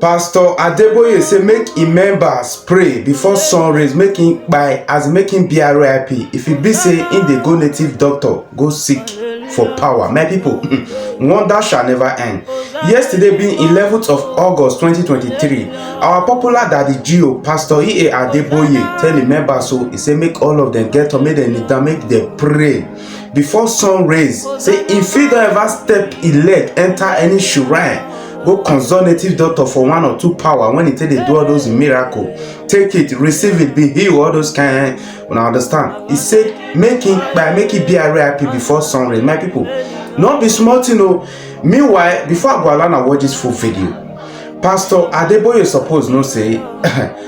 Pastor Adeboye say make him members pray before sun raise, make him be R.I.P. If he be say in dey go native doctor, go seek for power. My people, wonder shall never end. Yesterday being 11th of August 2023, our popular daddy Gio, Pastor Adeboye, tell the members so he say make all of them get up, make them kneel down, make them pray before sun raise. Say if he don't ever step his leg enter any shrine, go consult native doctor for 1 or 2 power. When he tell they do all those miracle, take it, receive it, be healed, all those kind. When I understand, he said make it be R.I.P. before sun raise. My people, not be smart, you know. Meanwhile, before I go along and watch this full video, Pastor Adeboye suppose no say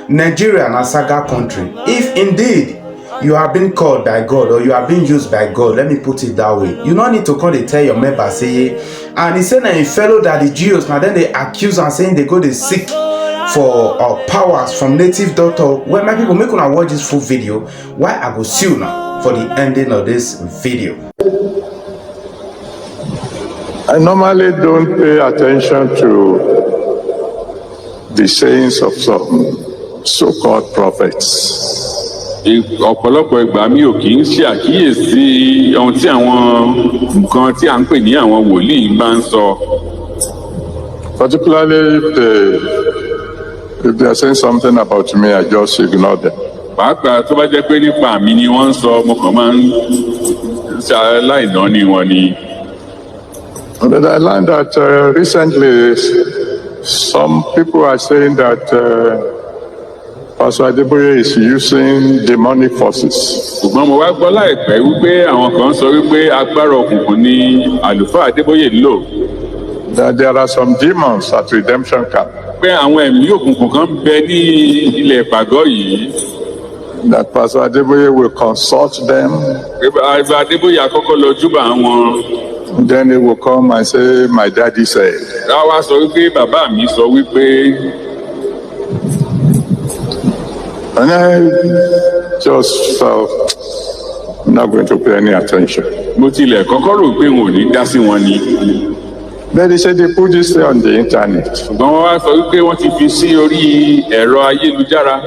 Nigeria na saga country. If indeed you are being called by God or you are being used by God, let me put it that way, you don't need to come and tell your member say, and he said that in fellow that the Jews now then they accuse and saying they go they seek for powers from native doctor. Well, my people, make una watch this full video. Why I go see you now for the ending of this video. I normally don't pay attention to the sayings of some so-called prophets. Ọ̀pọ̀lọpọ̀ ìgbà mi ò kì í ṣe àkíyèsí ohun tí àwọn nǹkan tí à ń pè ní àwọn wòlíì bá ń sọ. Particularly if they are saying something about me, I just ignore them. Pàápàá tó bá jẹ́ pé nípa mi ni wọ́n ń sọ, mo kàn máa ń ṣe aláìnáni wọn ni. But I learned that recently some people are saying that Pastor Adeboye is using Dêmønic Førces. Ṣùgbọ́n mo wá gbọ́ láìpẹ́ wípé àwọn kan sọ wípé agbára òkùnkùn ni àlùfáà Adébóyè ń lò. That there are some demons at redemption camp. Pé àwọn ẹ̀mí òkùnkùn kan bẹ ní ilẹ̀ ìpàgọ́ yìí. That Pastor Adeboye will consult them. Pé Adébóyè àkọ́kọ́ lọ júbà wọn. Then he will come and say, my daddy said. Wá sọ wípé bàbá mi sọ wípé. And I just felt I'm not going to pay any attention. Mo tilẹ̀ kọ́kọ́ rò pé n ò ní dá sí wọn ni. Then they said they put this thing on the internet. Ṣùgbọ́n wọ́n wá sọ wípé wọ́n ti fi sí orí ẹ̀rọ ayélujára.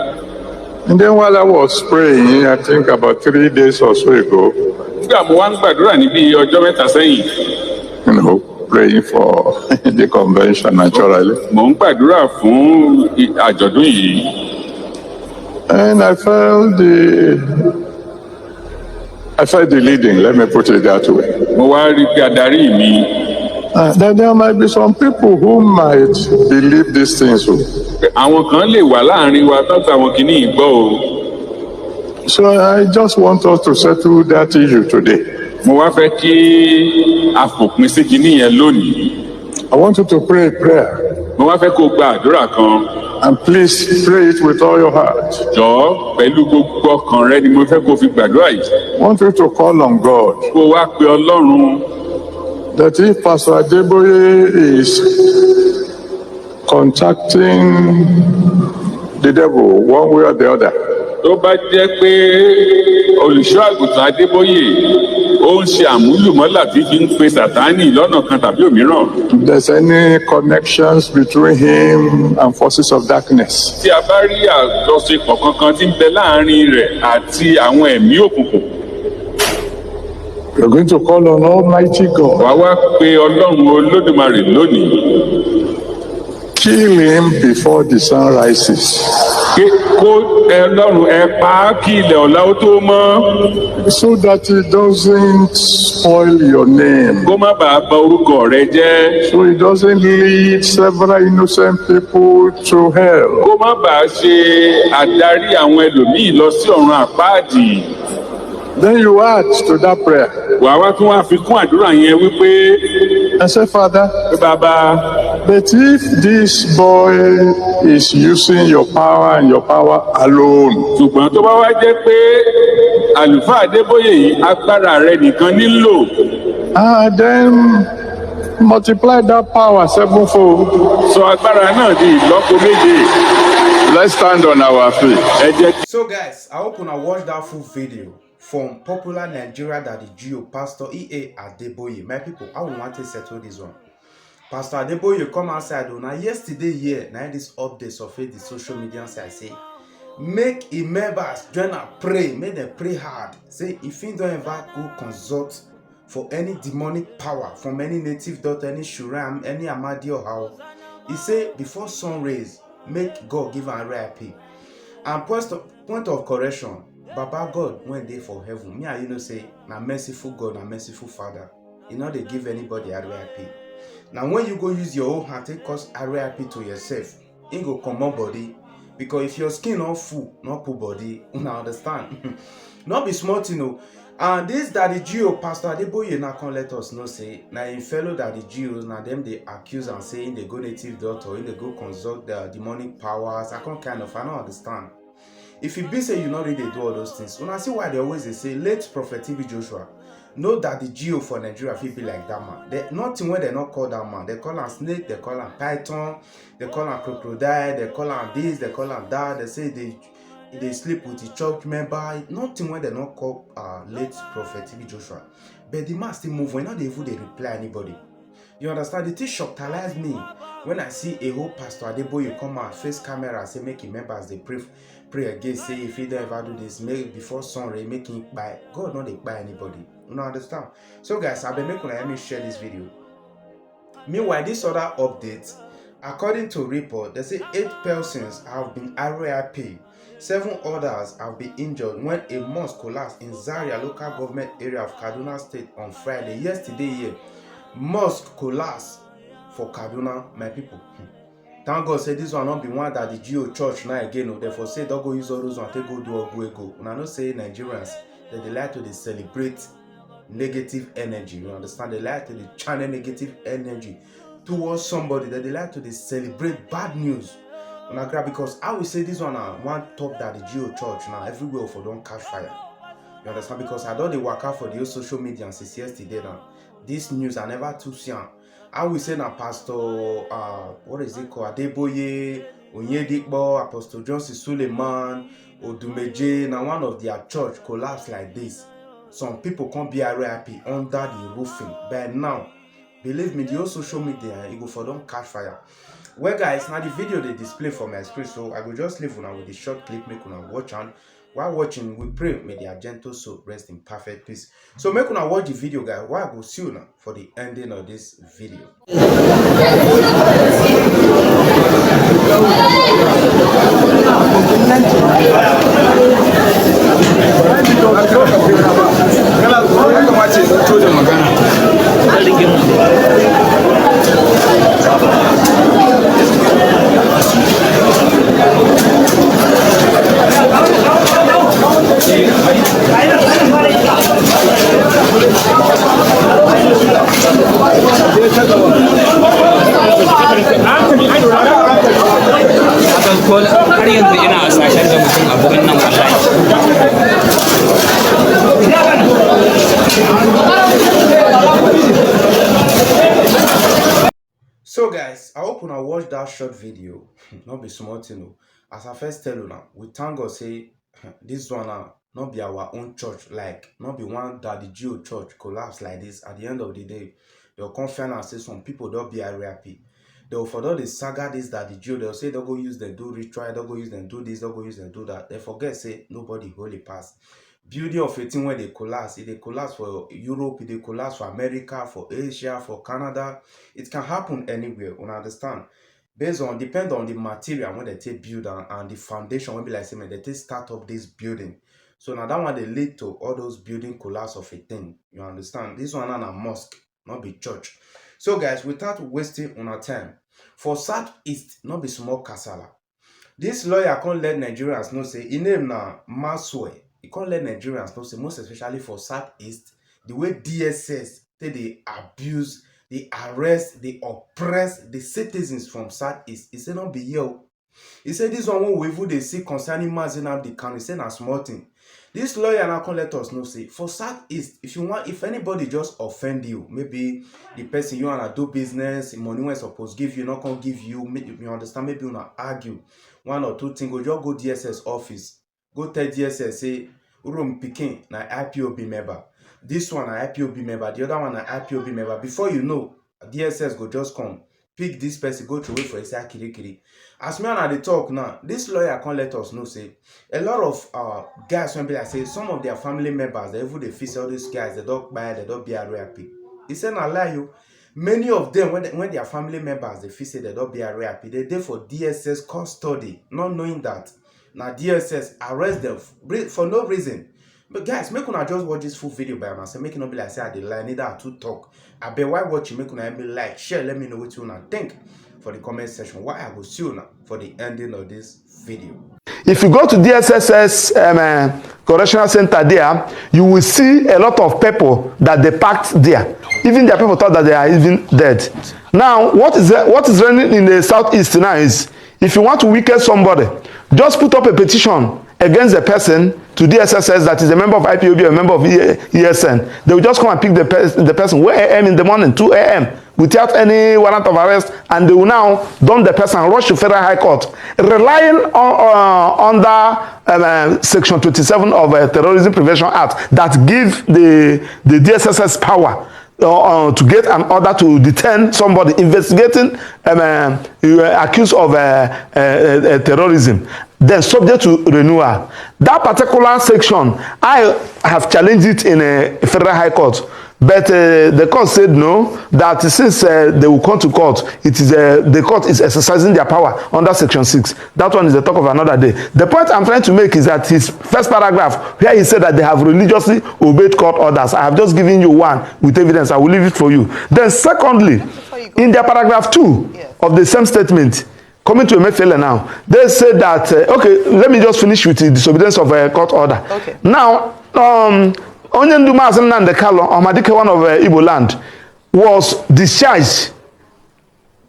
And then while I was praying, I think about 3 days or so ago. Nígbà mo wá ń gbàdúrà níbi ọjọ́ mẹ́ta sẹ́yìn. Praying for the convention naturally. Mo ń gbàdúrà fún àjọ̀dún yìí. And I felt the leading, let me put it that way. Mo wá rí pé adarí mi. Then there might be some people who might believe these things. Àwọn kan lè wà láàrin wa tó gba àwọn kìíní ìgbọ́ o. So I just want us to settle that issue today. Mo wá fẹ́ kí a fòpin sí kìíní yẹn lónìí. I want you to pray a prayer. Mo wá fẹ́ kó gba àdúrà kan. And please pray it with all your heart. Jọ̀ọ́ pẹ̀lú gbogbo ọkàn rẹ ni mo fẹ́ kó fi gbàdúrà yìí. I want you to call on God. Kó wá pe Ọlọ́run. That if Pastor Adeboye is contacting the devil one way or the other. Tó bá jẹ́ pé olùṣọ́ àgùntàn Adébóyè ó ń ṣe àmúlùmọ́là tí fi ń pe Sàtánì lọ́nà kan tàbí òmíràn. If there's any connections between him and forces of darkness. Tí a bá rí àjọṣepọ̀ kankan tí ń bẹ láàrin rẹ̀ àti àwọn ẹ̀mí òkùnkùn. You're going to call on Almighty God. Wàá wá pe Ọlọ́run Olódùmarè lónìí. Kill him before the sun rises. Kó Ọlọ́run ẹ pa á kí ilẹ̀ ọ̀la ó tó mọ́. So that it doesn't spoil your name. Kó má bàa bà orúkọ rẹ jẹ́. So it doesn't lead several innocent people to hell. Kó má bàa ṣe àdarí àwọn ẹlòmíì lọ sí ọ̀run àpáàdì. Then you add to that prayer. Wàá wá tún wá fi kún àdúrà yẹn wípé. And say, Father, Bàbá. but if this boy is using your power and your power alone. Ṣùgbọ́n tó bá wá jẹ́ pé àlùfáà Adébóyè yìí agbára rẹ nìkan nílò. Then multiply that power sevenfold. Sọ agbára náà di ìlọ́po méje. Let's stand on our feet. So guys, I hope una watch that full video from popular Nigeria daddy Gio, Pastor Adeboye. My people, I want to settle this one. Pastor Adeboye come outside. Now yesterday here, now this updates of it, the social media side say, make a members join and pray, make them pray hard. Say if you don't ever go consult for any demonic power from any native doctor, any Shuram, any Amadi or how, he say before sun rays, make God give an R.I.P. And point of correction, Baba God when they for heaven, me and you know say, na merciful God, na merciful Father. You know they give anybody R.I.P. Now when you go use your own hand, take cause R.I.P. to yourself, it go come on body. Because if your skin not full, not full body, you understand. Not be smart, you know. And this that the Geo, Pastor Adeboye now can let us know say, now in fellow that the Geos, now them they accuse and saying they go native doctor, they go consult the demonic powers. I don't understand. If you be say you not really do all those things, when I see why they always they say late Prophet TB Joshua, know that the Geo for Nigeria will be like that man. They, nothing when they not call that man. They call him snake, they call him python, they call him crocodile, they call him this, they call him that. They say they sleep with the church member. Nothing when they not call late Prophet TB Joshua. But the man still move when not they even they reply anybody. You understand? The thing shocked me when I see a whole Pastor Adeboye come out face camera say make him members they pray again, say if he don't ever do this, make before sunray, make him buy. God not they buy anybody. You know understand? So guys, I've been making let me share this video. Meanwhile, this other update, according to report, they say 8 persons have been R.I.P. 7 others have been injured when a mosque collapsed in Zaria local government area of Kaduna State on Friday. Yesterday here, mosque collapsed for Kaduna, my people. Thank God say this one not be one that the Geo church now again. Therefore say don't go use all those one take go do or go. And I know say Nigerians that they like to they celebrate negative energy. You understand? They like to they channel negative energy towards somebody that they like to they celebrate bad news. Because I will say this one top that the Geo church now everywhere for don't catch fire. You understand? Because I don't they work out for the social media since yesterday now. This news I never too see. I will say now Pastor what is it called? Adeboye, Onyedikbo, Apostle Johnson Suleiman, Odumeje, now one of their church collapsed like this. Some people can't be R.I.P. under the roofing. But now, believe me, the whole social media it go for don't catch fire. Well guys, now the video they display for my screen, so I will just leave una with the short clip, make una watch, and while watching, we pray may their gentle soul rest in perfect peace. So make una watch the video, guys. While I go see you now for the ending of this video. har yanzu ina hasashen da mutum a bugun nan wallahi. So guys, I hope una watch that short video. Not be small, you know. As I first tell you now, we thank God say this one not be our own church, like not be one that the Geo church collapse like this. At the end of the day, they'll come find and say some people don't be R.I.P. They'll for all the saga this that the Geo, they'll say they'll go use them do retry, they'll go use them do this, they'll go use them do that. They forget say nobody holy pass. Beauty of a thing when they collapse, if they collapse for Europe, if they collapse for America, for Asia, for Canada, it can happen anywhere. You understand? Based on depend on the material when they take build and the foundation when be like say they take start up this building. So now that one they lead to all those building collapse of a thing. You understand? This one is a mosque, not be church. So guys, without wasting on our time, for Southeast, not be small kasala. This lawyer can't let Nigerians know say in name now Mosque. He can't let Nigerians know say most especially for Southeast, the way DSS they abuse, they arrest, they oppress the citizens from Southeast. He said not be here. He said this one we they see concerning Mazinam the county say na small thing. This lawyer now can let us know say for Southeast, if anybody just offend you, maybe the person you wanna do business, money when supposed give you, not gonna give you, you understand, maybe you wanna argue one or two things, go just go DSS office, go tell DSS say room picking na IPOB member. This one na IPOB member, the other one na IPOB member. Before you know, DSS go just come pick this person, go through for inside kirikiri. As me and I dey talk now, this lawyer can't let us know say a lot of guys when be like say some of their family members, they even they feel all these guys, they don't buy, they don't be R.I.P. He said na lie you. Many of them when their family members they feel say they don't be R.I.P. they dey for DSS custody, not knowing that now DSS arrest them for no reason. But guys, make una just watch this full video by myself. Make it not be like say I dey lie, neither I too talk. I bet why watch it, make una be like, share, let me know what you wanna think for the comment section. Why I go see you now for the ending of this video. If you go to DSS's correctional center there, you will see a lot of people that they packed there. Even their people thought that they are even dead. Now, what is running in the southeast now is, if you want to wicked somebody, just put up a petition against the person to DSSS that is a member of IPOB or a member of ESN. They will just come and pick the person 1 a.m. in the morning, 2 a.m. without any warrant of arrest, and they will now dump the person and rush to Federal High Court, relying on under Section 27 of Terrorism Prevention Act that give the DSSS power to get an order to detain somebody investigating accused of terrorism, then subject to renewal. That particular section, I have challenged it in a Federal High Court, but the court said no, that since they will come to court, it is the court is exercising their power under Section 6. That one is the talk of another day. The point I'm trying to make is that his first paragraph, where he said that they have religiously obeyed court orders, I have just given you one with evidence. I will leave it for you. Then secondly, in their paragraph 2 of the same statement, coming to Emefiele now, they said that, okay, let me just finish with the disobedience of a court order. Okay. Now, Onyenduma Azenande Kalo, Omadike, one of Igbo land, was discharged,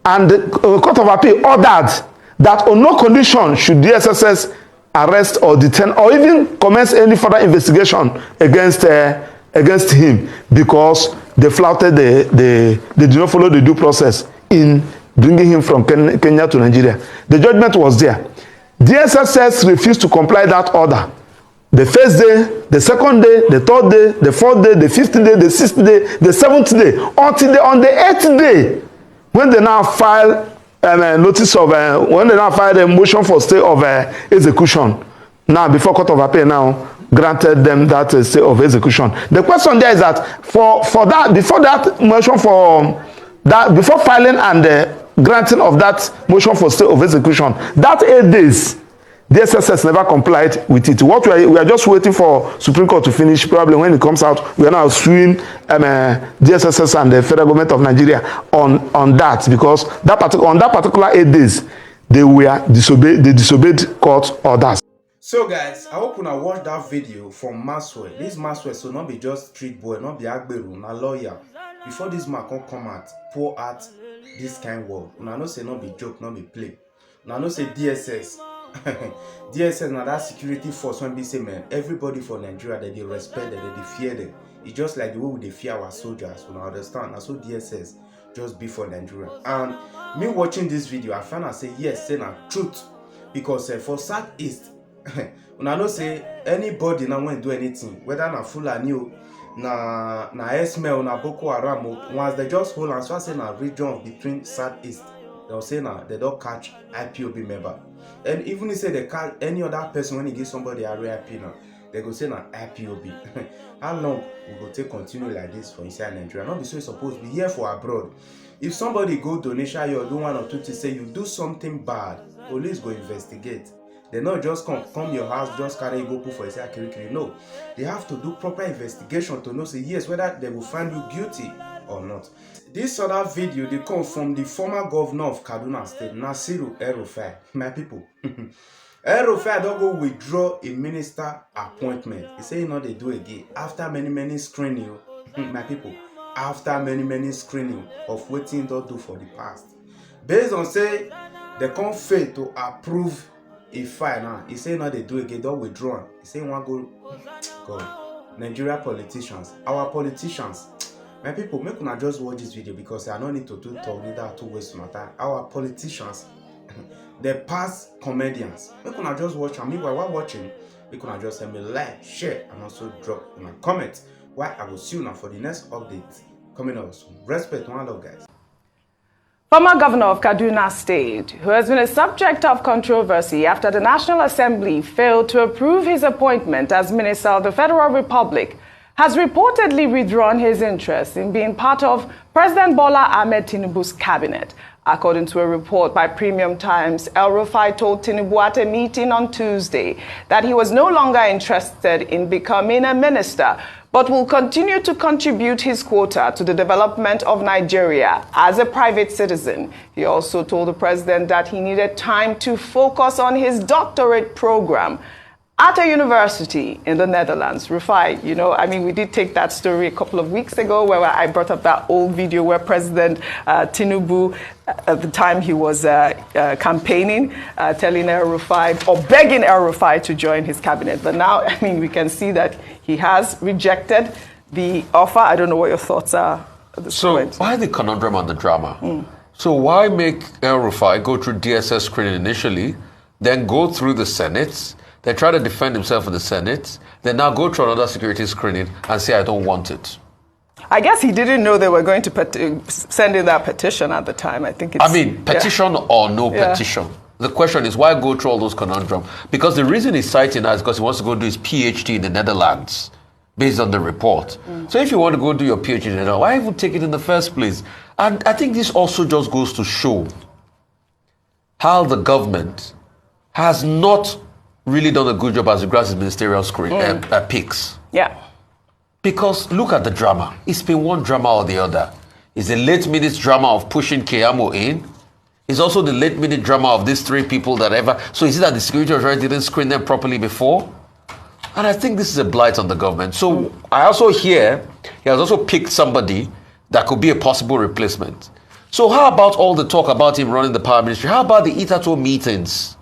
and the Court of Appeal ordered that on no condition should DSSS arrest or detain or even commence any further investigation against him, because they flouted they did not follow the due process in bringing him from Kenya to Nigeria. The judgment was there. DSSS refused to comply that order. The first day, the second day, the third day, the fourth day, the fifth day, the sixth day, the seventh day, until on the 8th day, when they now file notice of when they now file a motion for stay of execution. Now, before Court of Appeal now granted them that stay of execution. The question there is that for that, before that motion for that, before filing and granting of that motion for stay of execution, that 8 days, the SSS never complied with it. What we are just waiting for Supreme Court to finish. Probably when it comes out, we are now suing the SSS and the federal government of Nigeria on that, because on that particular 8 days, they disobeyed court orders. So guys, I hope you now watch that video from Mosque. This Mosque so not be just street boy, not be Agberu, na lawyer. Before this man come out, pour out this kind of word. Una no say not be joke, not be play. Una no say DSS. DSS now that security force when be say man, everybody for Nigeria that they respect them, they fear them. It's just like the way they fear our soldiers. You understand? And so DSS just be for Nigeria. And me watching this video, I found I say yes, say na truth, because for Southeast, una know say anybody now when do anything, whether na Fulani o, na Esme na Boko Haram, once they just hold and so I say na region between Southeast, they'll say now they don't catch IPOB member. And even if say they catch any other person when he give somebody a R.I.P. now, they go say na IPOB. How long we go take continue like this for inside Nigeria? Not be so supposed to be here for abroad. If somebody go donation you or do one or two to say you do something bad, police go investigate. They not just come your house, just carry you go put for inside kirikiri. No, they have to do proper investigation to know say yes whether they will find you guilty or not. This other video they come from the former governor of Kaduna State, Nasiru El-Rufai. My people, El-Rufai don't go withdraw a minister appointment. He say you know they do again after many screening. My people, after many screening of waiting don't do for the past, based on say they can't fail to approve a file now. He say now they do again, don't withdraw. He say one go God. Nigeria politicians, our politicians. My people, make una just watch this video because I don't need to talk neither to waste my time. Our politicians, the past comedians. Make una just watch and meanwhile while watching, make una just send me like, share, and also drop in a comment. Why I will see you now for the next update coming up soon. Respect one love, guys. Former governor of Kaduna State, who has been a subject of controversy after the National Assembly failed to approve his appointment as Minister of the Federal Republic, has reportedly withdrawn his interest in being part of President Bola Ahmed Tinubu's cabinet. According to a report by Premium Times, El-Rufai told Tinubu at a meeting on Tuesday that he was no longer interested in becoming a minister, but will continue to contribute his quota to the development of Nigeria as a private citizen. He also told the president that he needed time to focus on his doctorate program at a university in the Netherlands. Rufai, you know, I mean, we did take that story a couple of weeks ago where I brought up that old video where President Tinubu, at the time he was campaigning, telling El-Rufai or begging El-Rufai to join his cabinet. But now, I mean, we can see that he has rejected the offer. I don't know what your thoughts are at this point. So why the conundrum and the drama? So why make El-Rufai go through DSS screening initially, then go through the Senate, then try to defend himself in the Senate, then now go through another security screening and say, I don't want it? I guess he didn't know they were going to send in that petition at the time. I think it's... I mean, petition or no petition. The question is, why go through all those conundrums? Because the reason he's citing that is because he wants to go do his PhD in the Netherlands, based on the report. So if you want to go do your PhD in the Netherlands, why even take it in the first place? And I think this also just goes to show how the government has not really done a good job as regards his ministerial picks. Yeah. Because look at the drama. It's been one drama or the other. It's the late minute drama of pushing Keyamo in. It's also the late minute drama of these three people that ever... So is it that the security authority didn't screen them properly before? And I think this is a blight on the government. So I also hear he has also picked somebody that could be a possible replacement. So how about all the talk about him running the power ministry? How about the Itato meetings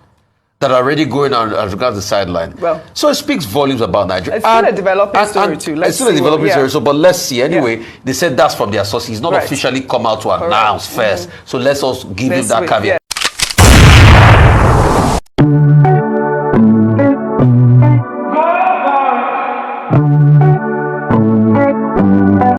that are already going on as regards the sideline? Well, so it speaks volumes about Nigeria. It's still a developing story too. It's still a developing story, so, but let's see. Anyway, they said that's from their source. He's not officially come out to announce first. So let's also give him that caveat.